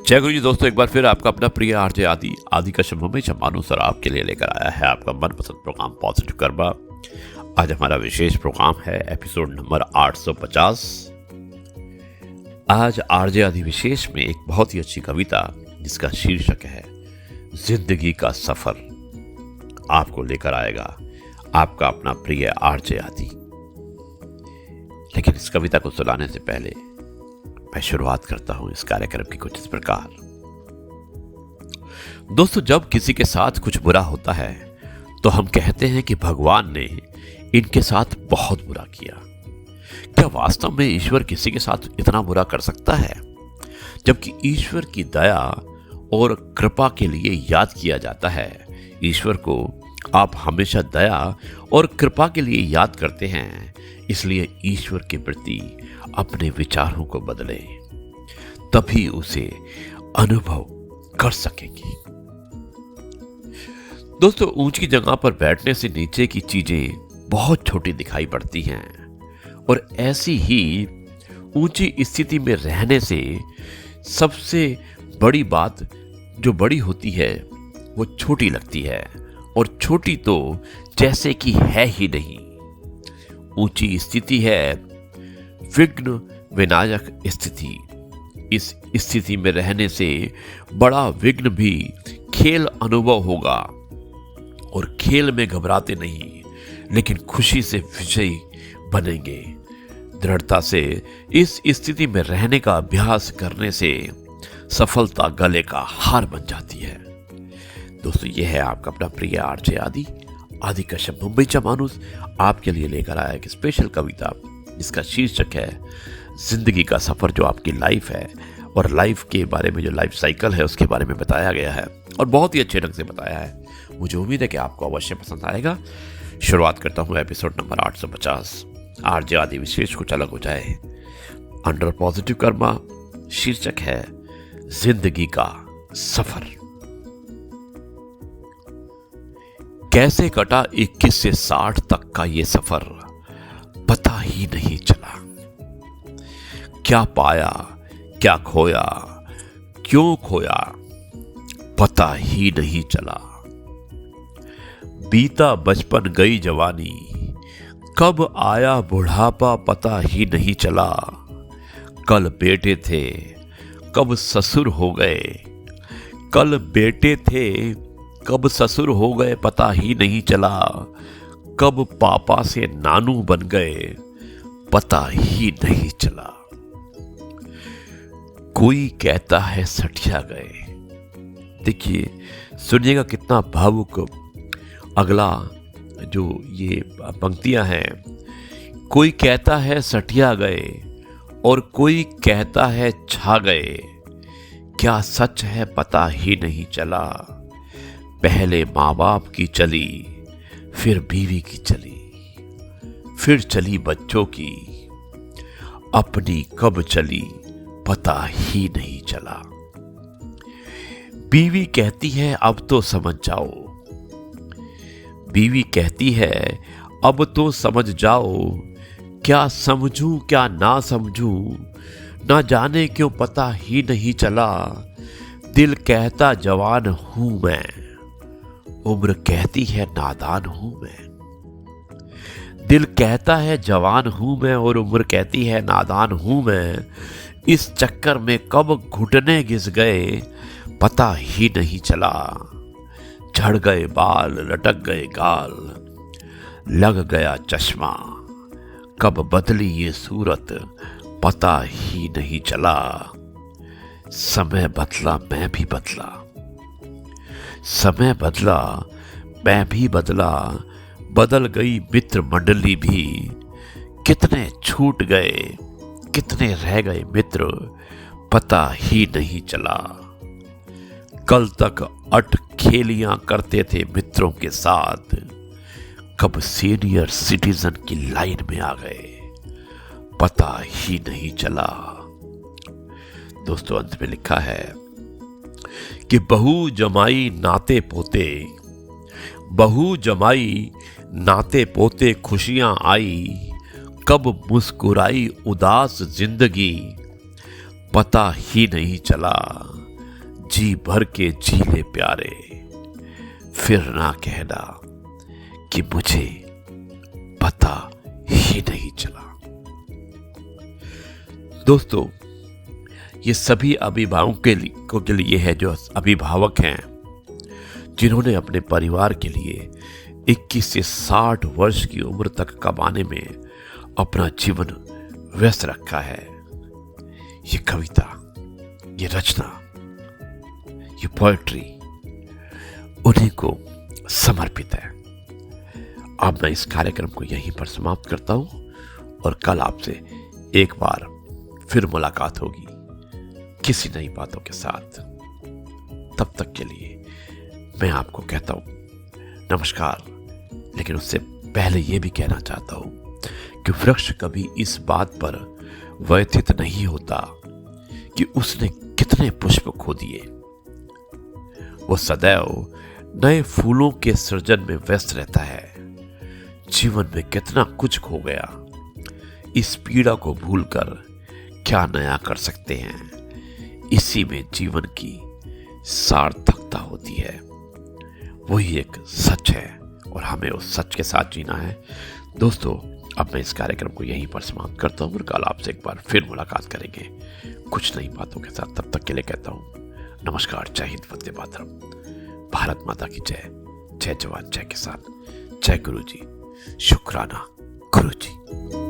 जय गुरु जी दोस्तों, एक बार फिर आपका अपना प्रिय आरजे आदि आदि का शब्द हमेशा मानुस और आपके लिए लेकर आया है आपका मनपसंद प्रोग्राम पॉजिटिव कर्मा। आज हमारा विशेष प्रोग्राम है एपिसोड नंबर 850। आज आरजे आदि विशेष में एक बहुत ही अच्छी कविता जिसका शीर्षक है जिंदगी का सफर आपको लेकर आएगा आपका अपना प्रिय आरजे आदि। लेकिन इस कविता को सुनाने से पहले मैं शुरुआत करता हूं इस कार्यक्रम की कुछ इस प्रकार। दोस्तों, जब किसी के साथ कुछ बुरा होता है तो हम कहते हैं कि भगवान ने इनके साथ बहुत बुरा किया। क्या वास्तव में ईश्वर किसी के साथ इतना बुरा कर सकता है? जबकि ईश्वर की दया और कृपा के लिए याद किया जाता है। ईश्वर को आप हमेशा दया और कृपा के लिए याद करते हैं, इसलिए ईश्वर के प्रति अपने विचारों को बदलें, तभी उसे अनुभव कर सकेंगे। दोस्तों, ऊंची जगह पर बैठने से नीचे की चीजें बहुत छोटी दिखाई पड़ती हैं और ऐसी ही ऊंची स्थिति में रहने से सबसे बड़ी बात जो बड़ी होती है वो छोटी लगती है, और छोटी तो जैसे कि है ही नहीं। ऊंची स्थिति है विघ्न विनायक स्थिति। इस स्थिति में रहने से बड़ा विघ्न भी खेल अनुभव होगा, और खेल में घबराते नहीं लेकिन खुशी से विजयी बनेंगे। दृढ़ता से इस स्थिति में रहने का अभ्यास करने से सफलता गले का हार बन जाती है। दोस्तों, यह है आपका अपना प्रिय आरजे आदि आदि कश्यप मुंबईचा मानुस आपके लिए लेकर आया एक स्पेशल कविता जिसका शीर्षक है जिंदगी का सफर। जो आपकी लाइफ है और लाइफ के बारे में, जो लाइफ साइकिल है उसके बारे में बताया गया है और बहुत ही अच्छे ढंग से बताया है। मुझे उम्मीद है कि आपको अवश्य पसंद आएगा। शुरुआत करता हूँ एपिसोड नंबर 850। आरजे आदि विशेष कुछ अलग हो जाए अंडर पॉजिटिव कर्मा। शीर्षक है जिंदगी का सफर। कैसे कटा 21 से 60 तक का ये सफर, पता ही नहीं चला। क्या पाया, क्या खोया, क्यों खोया, पता ही नहीं चला। बीता बचपन गई जवानी, कब आया बुढ़ापा पता ही नहीं चला। कल बेटे थे, कब ससुर हो गए। कल बेटे थे, कब ससुर हो गए पता ही नहीं चला। कब पापा से नानू बन गए पता ही नहीं चला। कोई कहता है सठिया गए। देखिए, सुनिएगा कितना भावुक अगला जो ये पंक्तियां हैं। कोई कहता है सठिया गए और कोई कहता है छा गए। क्या सच है पता ही नहीं चला। पहले माँ बाप की चली, फिर बीवी की चली, फिर चली बच्चों की, अपनी कब चली पता ही नहीं चला। बीवी कहती है अब तो समझ जाओ। बीवी कहती है अब तो समझ जाओ। क्या समझूं क्या ना समझूं, ना जाने क्यों पता ही नहीं चला। दिल कहता जवान हूं मैं, उम्र कहती है नादान हूं मैं। दिल कहता है जवान हूं मैं और उम्र कहती है नादान हूं मैं। इस चक्कर में कब घुटने घिस गए पता ही नहीं चला। झड़ गए बाल, लटक गए गाल, लग गया चश्मा। कब बदली ये सूरत पता ही नहीं चला। समय बदला मैं भी बदला, समय बदला मैं भी बदला। बदल गई मित्र मंडली भी। कितने छूट गए, कितने रह गए मित्र पता ही नहीं चला। कल तक अटखेलियां करते थे मित्रों के साथ, कब सीनियर सिटीजन की लाइन में आ गए पता ही नहीं चला। दोस्तों, अंत में लिखा है कि बहू जमाई नाते पोते, बहू जमाई नाते पोते खुशियां आई। कब मुस्कुराई उदास जिंदगी पता ही नहीं चला। जी भर के जी ले प्यारे, फिर ना कहना कि मुझे पता ही नहीं चला। दोस्तों, ये सभी अभिभावकों के लिए है जो अभिभावक हैं, जिन्होंने अपने परिवार के लिए 21 से 60 वर्ष की उम्र तक कमाने में अपना जीवन व्यस्त रखा है। ये कविता, ये रचना, ये पोएट्री उन्हीं को समर्पित है। अब मैं इस कार्यक्रम को यहीं पर समाप्त करता हूं और कल आपसे एक बार फिर मुलाकात होगी किसी नई बातों के साथ। तब तक के लिए मैं आपको कहता हूं नमस्कार, लेकिन उससे पहले यह भी कहना चाहता हूं कि वृक्ष कभी इस बात पर व्यथित नहीं होता कि उसने कितने पुष्प खो दिए। वो सदैव नए फूलों के सृजन में व्यस्त रहता है। जीवन में कितना कुछ खो गया, इस पीड़ा को भूलकर क्या नया कर सकते हैं। इसी में जीवन की सार्थकता होती है। वही एक सच है और हमें उस सच के साथ जीना है। दोस्तों, अब मैं इस कार्यक्रम को यहीं पर समाप्त करता हूँ और कल आपसे एक बार फिर मुलाकात करेंगे कुछ नई बातों के साथ। तब तक के लिए कहता हूँ नमस्कार, जय हिंद, वंदे मातरम, भारत माता की जय। जय जवान, जय किसान, जय गुरु जी, शुक्राना गुरु जी।